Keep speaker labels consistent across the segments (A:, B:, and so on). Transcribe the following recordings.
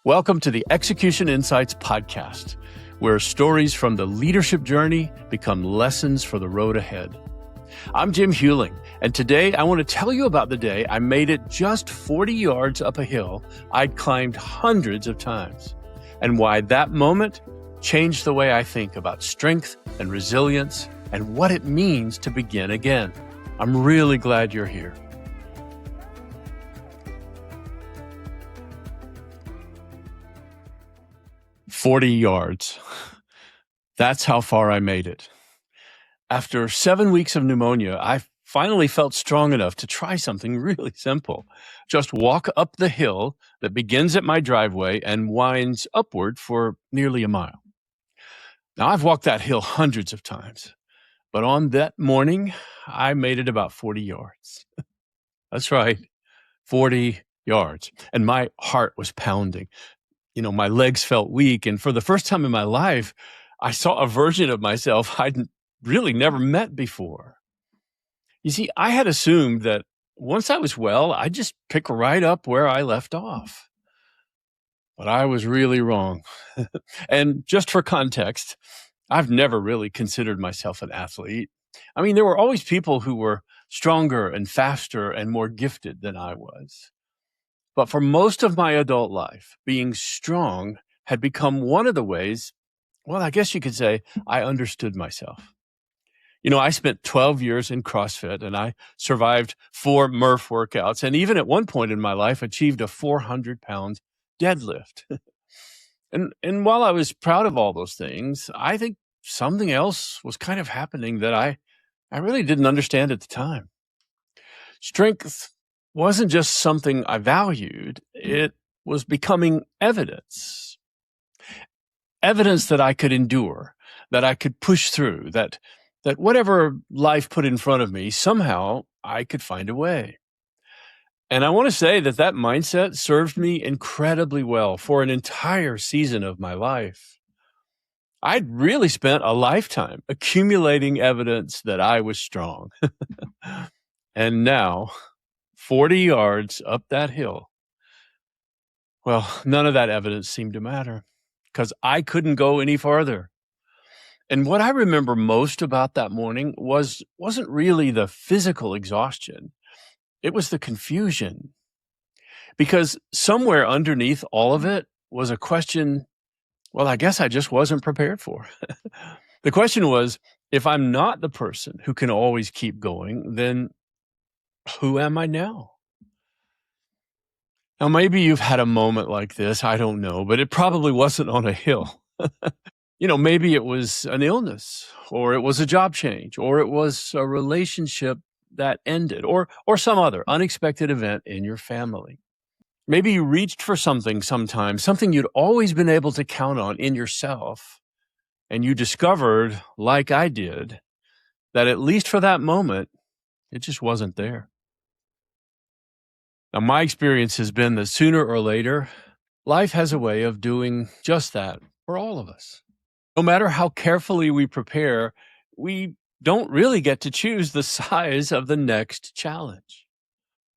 A: Welcome to the Execution Insights podcast, where stories from the leadership journey become lessons for the road ahead. I'm Jim Hewling, and today I want to tell you about the day I made it just 40 yards up a hill I'd climbed hundreds of times, and why that moment changed the way I think about strength and resilience and what it means to begin again. I'm really glad you're here. "40 yards. That's how far I made it. After 7 weeks of pneumonia, I finally felt strong enough to try something really simple. Just walk up the hill that begins at my driveway and winds upward for nearly a mile. Now, I've walked that hill hundreds of times, but on that morning, I made it about 40 yards. That's right, 40 yards. And my heart was pounding. My legs felt weak. And for the first time in my life, I saw a version of myself I'd really never met before. You see, I had assumed that once I was well, I'd just pick right up where I left off. But I was really wrong. And just for context, I've never really considered myself an athlete. I mean, there were always people who were stronger and faster and more gifted than I was. But for most of my adult life, being strong had become one of the ways, well, I guess you could say, I understood myself. I spent 12 years in CrossFit, and I survived 4 Murph workouts, and even at one point in my life achieved a 400-pound deadlift. And while I was proud of all those things, I think something else was kind of happening that I really didn't understand at the time. Strength wasn't just something I valued, it was becoming evidence. Evidence that I could endure, that I could push through, that whatever life put in front of me, somehow I could find a way. And I want to say that mindset served me incredibly well for an entire season of my life. I'd really spent a lifetime accumulating evidence that I was strong. And now, 40 yards up that hill, well, none of that evidence seemed to matter because I couldn't go any farther. And what I remember most about that morning wasn't really the physical exhaustion. It was the confusion. Because somewhere underneath all of it was a question, well, I guess I just wasn't prepared for. The question was, if I'm not the person who can always keep going, then who am I now? Now, maybe you've had a moment like this, I don't know, but it probably wasn't on a hill. Maybe it was an illness, or it was a job change, or it was a relationship that ended, or some other unexpected event in your family. Maybe you reached for something sometime, something you'd always been able to count on in yourself, and you discovered, like I did, that at least for that moment, it just wasn't there. Now, my experience has been that sooner or later, life has a way of doing just that for all of us. No matter how carefully we prepare, we don't really get to choose the size of the next challenge.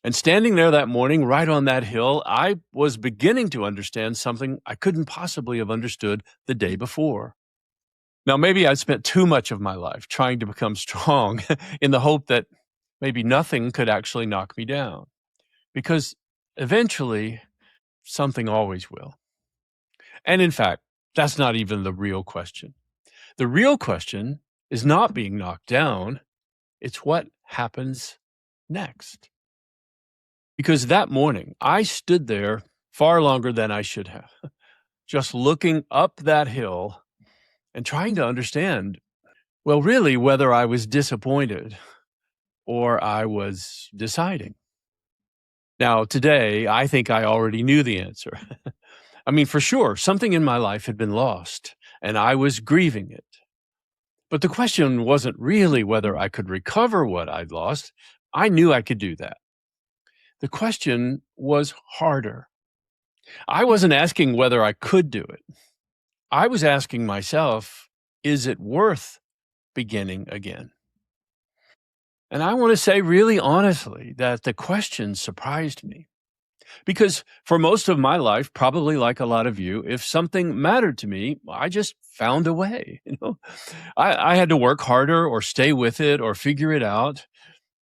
A: And standing there that morning, right on that hill, I was beginning to understand something I couldn't possibly have understood the day before. Now, maybe I spent too much of my life trying to become strong in the hope that maybe nothing could actually knock me down. Because eventually, something always will. And in fact, that's not even the real question. The real question is not being knocked down. It's what happens next. Because that morning, I stood there far longer than I should have, just looking up that hill and trying to understand, well, really, whether I was disappointed or I was deciding. Now, today, I think I already knew the answer. I mean, for sure, something in my life had been lost, and I was grieving it. But the question wasn't really whether I could recover what I'd lost. I knew I could do that. The question was harder. I wasn't asking whether I could do it. I was asking myself, is it worth beginning again? And I want to say really honestly that the question surprised me. Because for most of my life, probably like a lot of you, if something mattered to me, I just found a way. I had to work harder or stay with it or figure it out.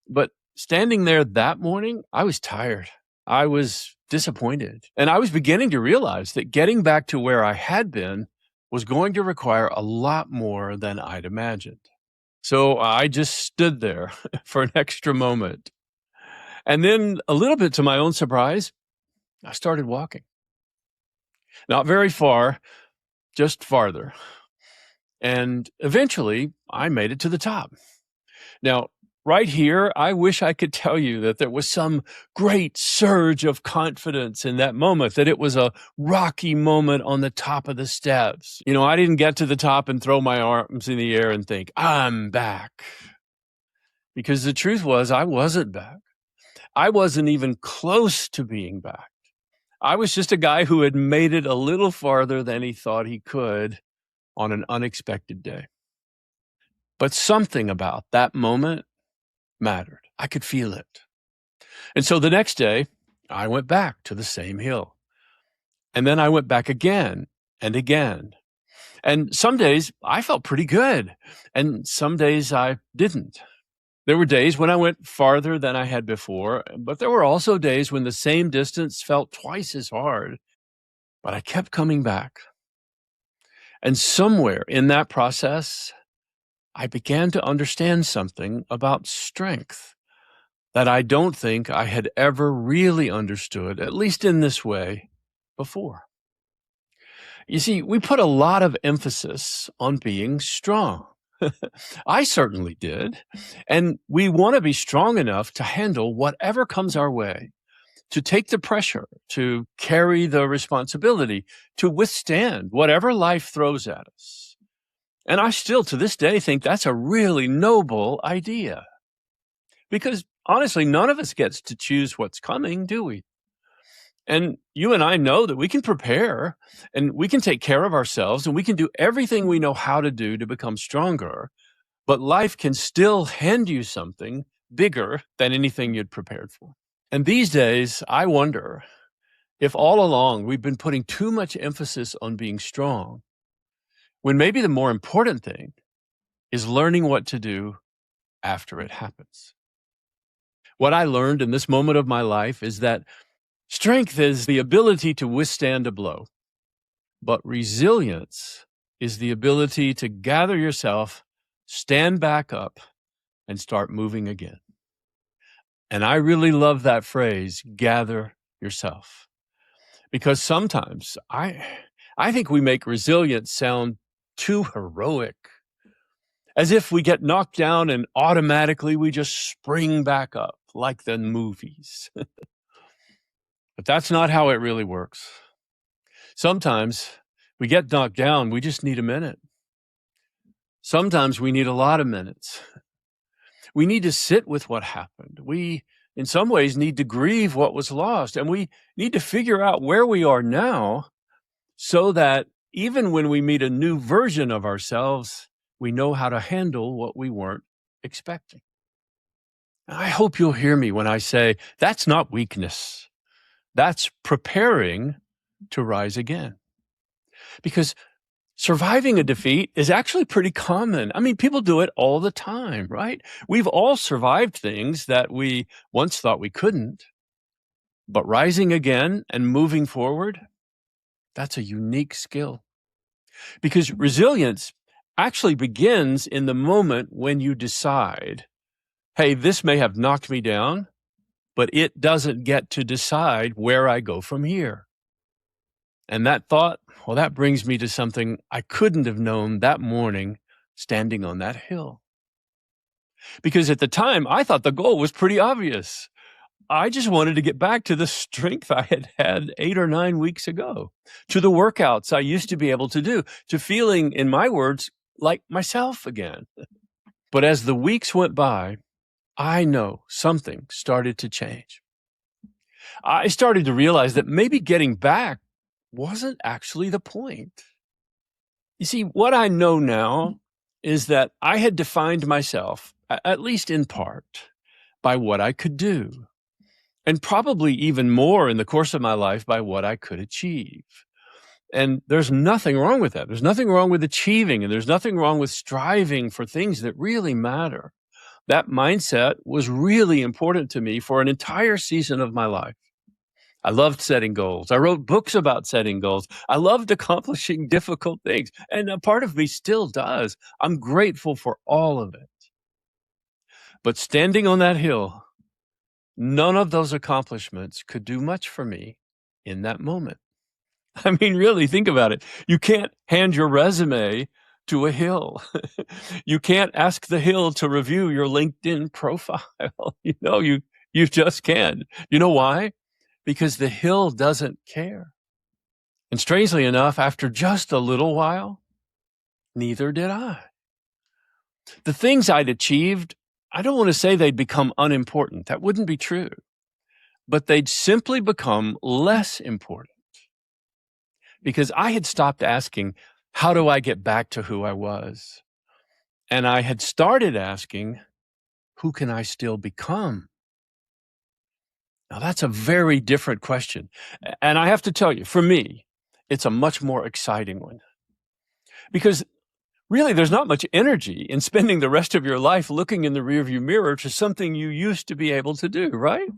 A: But standing there that morning, I was tired. I was disappointed. And I was beginning to realize that getting back to where I had been was going to require a lot more than I'd imagined. So I just stood there for an extra moment. And then, a little bit to my own surprise, I started walking. Not very far, just farther. And eventually, I made it to the top. Now, right here, I wish I could tell you that there was some great surge of confidence in that moment, that it was a rocky moment on the top of the steps. I didn't get to the top and throw my arms in the air and think, I'm back. Because the truth was, I wasn't back. I wasn't even close to being back. I was just a guy who had made it a little farther than he thought he could on an unexpected day. But something about that moment mattered. I could feel it. And so the next day, I went back to the same hill. And then I went back again and again. And some days I felt pretty good, and some days I didn't. There were days when I went farther than I had before, but there were also days when the same distance felt twice as hard. But I kept coming back. And somewhere in that process, I began to understand something about strength that I don't think I had ever really understood, at least in this way, before. You see, we put a lot of emphasis on being strong. I certainly did. And we want to be strong enough to handle whatever comes our way, to take the pressure, to carry the responsibility, to withstand whatever life throws at us. And I still, to this day, think that's a really noble idea. Because honestly, none of us gets to choose what's coming, do we? And you and I know that we can prepare and we can take care of ourselves and we can do everything we know how to do to become stronger. But life can still hand you something bigger than anything you'd prepared for. And these days, I wonder if all along we've been putting too much emphasis on being strong, when maybe the more important thing is learning what to do after it happens. What I learned in this moment of my life is that strength is the ability to withstand a blow, but resilience is the ability to gather yourself, stand back up, and start moving again. And I really love that phrase, gather yourself, because sometimes I think we make resilience sound too heroic, as if we get knocked down and automatically we just spring back up like the movies. But that's not how it really works. Sometimes we get knocked down, we just need a minute. Sometimes we need a lot of minutes. We need to sit with what happened. We, in some ways, need to grieve what was lost. And we need to figure out where we are now so that even when we meet a new version of ourselves, we know how to handle what we weren't expecting. I hope you'll hear me when I say that's not weakness. That's preparing to rise again. Because surviving a defeat is actually pretty common. I mean, people do it all the time, right? We've all survived things that we once thought we couldn't. But rising again and moving forward, that's a unique skill. Because resilience actually begins in the moment when you decide, hey, this may have knocked me down, but it doesn't get to decide where I go from here. And that thought, well, that brings me to something I couldn't have known that morning standing on that hill. Because at the time, I thought the goal was pretty obvious. I just wanted to get back to the strength I had had 8 or 9 weeks ago, to the workouts I used to be able to do, to feeling, in my words, like myself again. But as the weeks went by, I know something started to change. I started to realize that maybe getting back wasn't actually the point. You see, what I know now is that I had defined myself, at least in part, by what I could do. and probably even more in the course of my life by what I could achieve. And there's nothing wrong with that. There's nothing wrong with achieving, and there's nothing wrong with striving for things that really matter. That mindset was really important to me for an entire season of my life. I loved setting goals. I wrote books about setting goals. I loved accomplishing difficult things. And a part of me still does. I'm grateful for all of it. But standing on that hill, none of those accomplishments could do much for me in that moment. I mean, really, think about it. You can't hand your resume to a hill. You can't ask the hill to review your LinkedIn profile. You just can't. You know why? Because the hill doesn't care. And strangely enough, after just a little while, neither did I. The things I'd achieved, I don't want to say they'd become unimportant. That wouldn't be true. But they'd simply become less important because I had stopped asking, how do I get back to who I was? And I had started asking, who can I still become? Now, that's a very different question. And I have to tell you, for me, it's a much more exciting one. Because really, there's not much energy in spending the rest of your life looking in the rearview mirror to something you used to be able to do, right?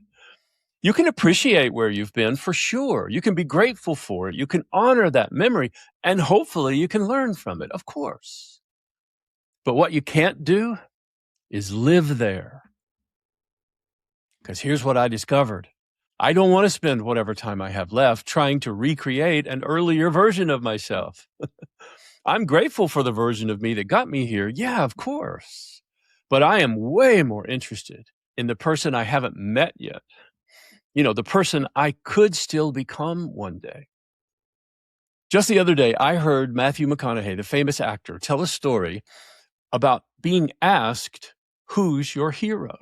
A: You can appreciate where you've been for sure. You can be grateful for it. You can honor that memory, and hopefully you can learn from it, of course. But what you can't do is live there. Because here's what I discovered. I don't want to spend whatever time I have left trying to recreate an earlier version of myself. I'm grateful for the version of me that got me here. Yeah, of course. But I am way more interested in the person I haven't met yet. The person I could still become one day. Just the other day, I heard Matthew McConaughey, the famous actor, tell a story about being asked, who's your hero?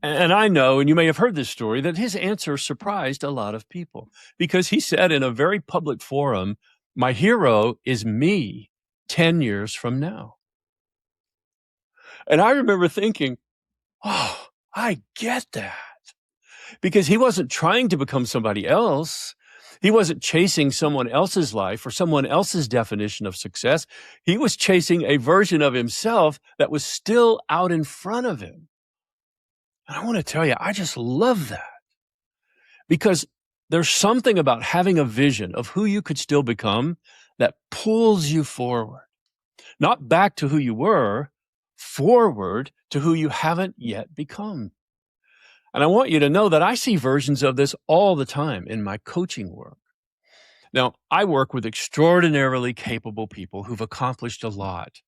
A: And I know, and you may have heard this story, that his answer surprised a lot of people because he said in a very public forum, my hero is me 10 years from now. And I remember thinking, oh, I get that. Because he wasn't trying to become somebody else. He wasn't chasing someone else's life or someone else's definition of success. He was chasing a version of himself that was still out in front of him. And I want to tell you, I just love that. Because there's something about having a vision of who you could still become that pulls you forward. Not back to who you were, forward to who you haven't yet become. And I want you to know that I see versions of this all the time in my coaching work. Now, I work with extraordinarily capable people who've accomplished a lot.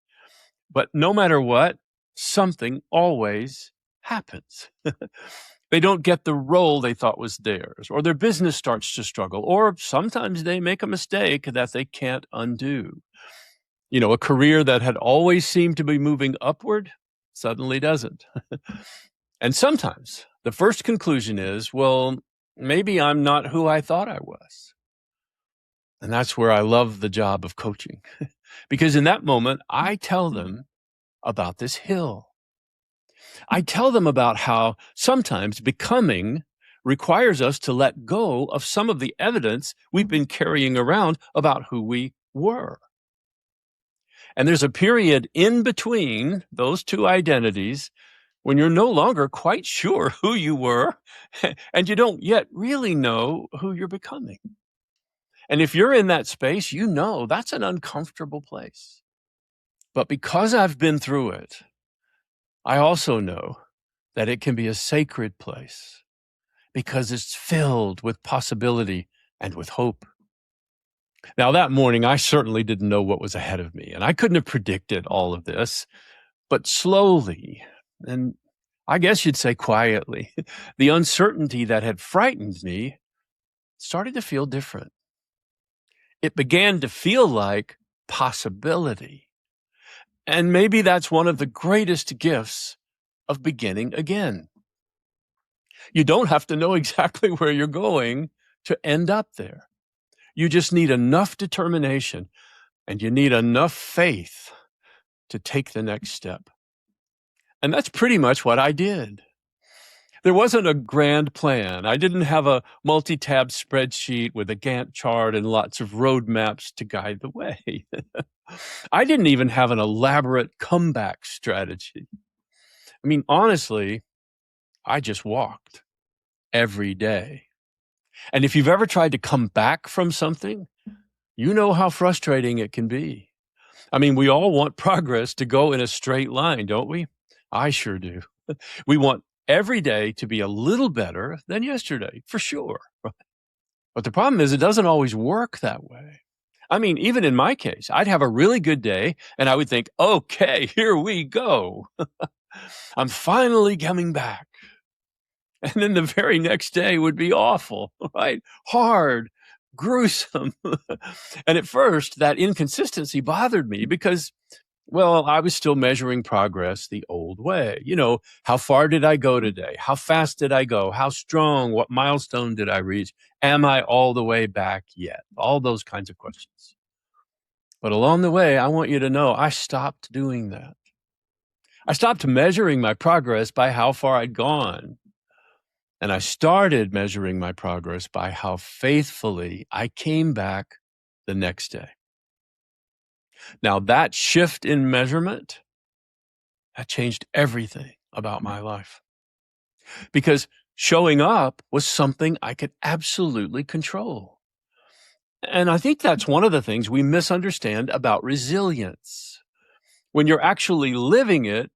A: But no matter what, something always happens. They don't get the role they thought was theirs, or their business starts to struggle, or sometimes they make a mistake that they can't undo. A career that had always seemed to be moving upward suddenly doesn't. And sometimes the first conclusion is, well, maybe I'm not who I thought I was. And that's where I love the job of coaching. Because in that moment, I tell them about this hill. I tell them about how sometimes becoming requires us to let go of some of the evidence we've been carrying around about who we were. And there's a period in between those two identities when you're no longer quite sure who you were, and you don't yet really know who you're becoming. And if you're in that space, that's an uncomfortable place. But because I've been through it, I also know that it can be a sacred place because it's filled with possibility and with hope. Now, that morning, I certainly didn't know what was ahead of me, and I couldn't have predicted all of this, but slowly, and I guess you'd say quietly, the uncertainty that had frightened me started to feel different. It began to feel like possibility. And maybe that's one of the greatest gifts of beginning again. You don't have to know exactly where you're going to end up there. You just need enough determination and you need enough faith to take the next step. And that's pretty much what I did. There wasn't a grand plan. I didn't have a multi-tab spreadsheet with a Gantt chart and lots of roadmaps to guide the way. I didn't even have an elaborate comeback strategy. I mean, honestly, I just walked every day. And if you've ever tried to come back from something, you know how frustrating it can be. I mean, we all want progress to go in a straight line, don't we? I sure do. We want every day to be a little better than yesterday, for sure. But the problem is it doesn't always work that way. I mean, even in my case, I'd have a really good day and I would think, okay, here we go. I'm finally coming back. And then the very next day would be awful, right? Hard, gruesome. And at first, that inconsistency bothered me because, well, I was still measuring progress the old way. You know, how far did I go today? How fast did I go? How strong? What milestone did I reach? Am I all the way back yet? All those kinds of questions. But along the way, I want you to know I stopped doing that. I stopped measuring my progress by how far I'd gone. And I started measuring my progress by how faithfully I came back the next day. Now, that shift in measurement, that changed everything about my life. Because showing up was something I could absolutely control. And I think that's one of the things we misunderstand about resilience. When you're actually living it,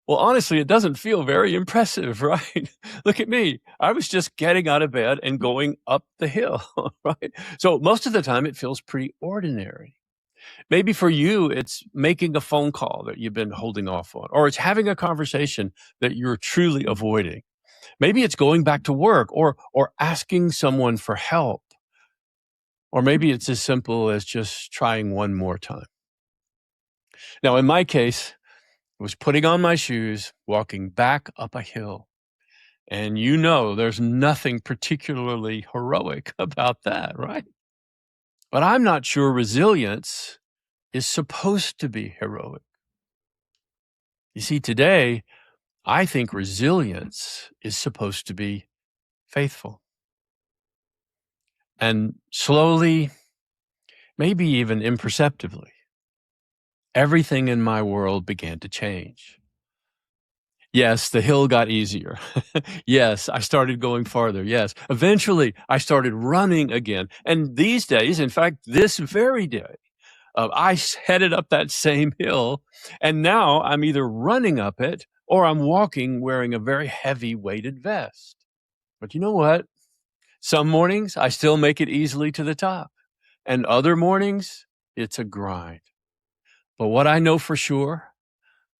A: well, honestly, it doesn't feel very impressive, right? Look at me. I was just getting out of bed and going up the hill, right? So most of the time it feels pretty ordinary. Maybe for you, it's making a phone call that you've been holding off on, or it's having a conversation that you're truly avoiding. Maybe it's going back to work or asking someone for help. Or maybe it's as simple as just trying one more time. Now, in my case, it was putting on my shoes, walking back up a hill. And you know, there's nothing particularly heroic about that, right? But I'm not sure resilience is supposed to be heroic. You see, today, I think resilience is supposed to be faithful. And slowly, maybe even imperceptibly, everything in my world began to change. Yes, the hill got easier. Yes, I started going farther. Yes, eventually I started running again. And these days, in fact, this very day, I headed up that same hill, and now I'm either running up it or I'm walking wearing a very heavy weighted vest. But you know what? Some mornings I still make it easily to the top, and other mornings it's a grind. But what I know for sure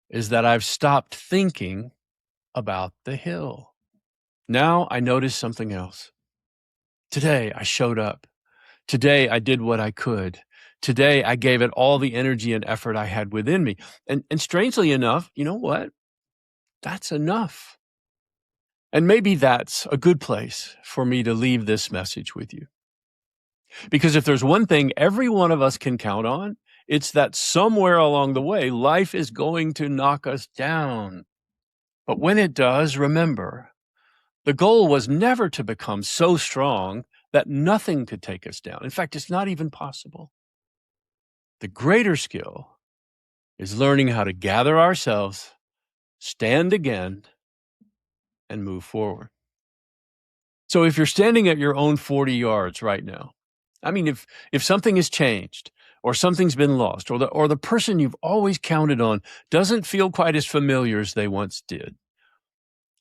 A: is that I've stopped thinking about the hill. Now I notice something else. Today I showed up. Today I did what I could. Today I gave it all the energy and effort I had within me. And strangely enough, you know what? That's enough. And maybe that's a good place for me to leave this message with you. Because if there's one thing every one of us can count on, it's that somewhere along the way, life is going to knock us down. But when it does, remember, the goal was never to become so strong that nothing could take us down. In fact, it's not even possible. The greater skill is learning how to gather ourselves, stand again, and move forward. So if you're standing at your own 40 yards right now, I mean, if something has changed or something's been lost or the person you've always counted on doesn't feel quite as familiar as they once did,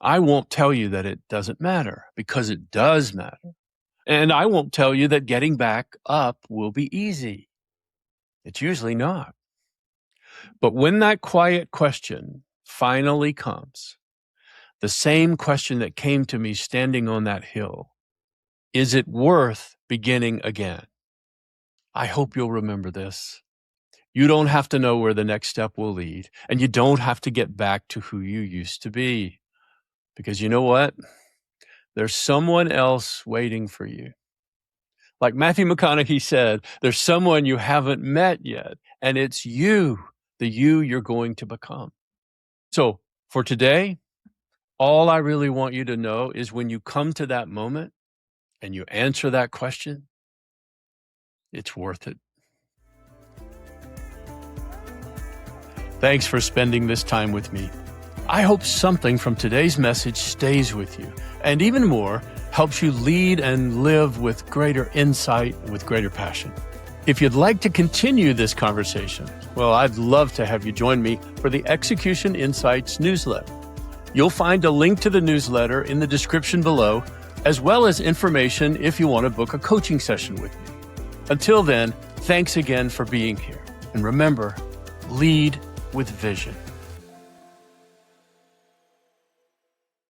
A: I won't tell you that it doesn't matter, because it does matter. And I won't tell you that getting back up will be easy. It's usually not. But when that quiet question finally comes, the same question that came to me standing on that hill, is it worth beginning again? I hope you'll remember this. You don't have to know where the next step will lead, and you don't have to get back to who you used to be. Because you know what? There's someone else waiting for you. Like Matthew McConaughey said, there's someone you haven't met yet, and it's you, the you you're going to become. So for today, All I really want you to know is when you come to that moment and you answer that question, it's worth it. Thanks for spending this time with me. I hope something from today's message stays with you, and even more, helps you lead and live with greater insight, with greater passion. If you'd like to continue this conversation, well, I'd love to have you join me for the Execution Insights newsletter. You'll find a link to the newsletter in the description below, as well as information if you want to book a coaching session with me. Until then, thanks again for being here. And remember, lead with vision.